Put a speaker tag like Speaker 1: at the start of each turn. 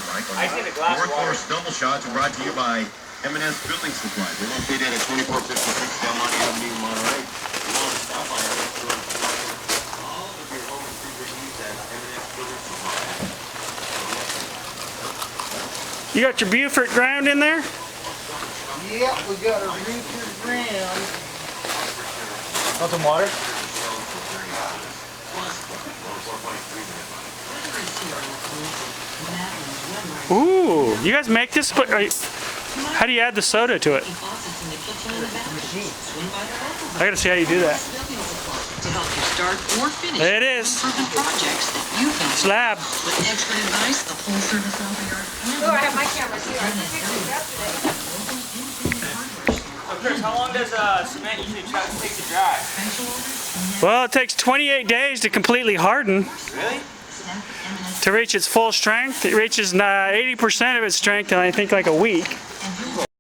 Speaker 1: sound like. Workforce Double Shots are brought to you by M&S Building Supply. They're located at 2456 Del Monte Avenue, Monterey. You want to stop by M&S Building Supply. All of your home improvement needs at M&S Building Supply.
Speaker 2: You got your Buford ground in there?
Speaker 3: Yep, we got our Buford ground. Want some water?
Speaker 2: Ooh, you guys make this? But how do you add the soda to it? I gotta see how you do that.
Speaker 4: To help you start or finish
Speaker 2: There it is.
Speaker 4: projects that you can
Speaker 2: Slab.
Speaker 4: with expert advice, the full service lumberyard.
Speaker 5: Oh, I have my camera too. I took pictures yesterday.
Speaker 6: So Chris, how long does cement usually take to dry?
Speaker 2: Well, it takes 28 days to completely harden.
Speaker 6: Really?
Speaker 2: To reach its full strength. It reaches 80% of its strength in I think like a week.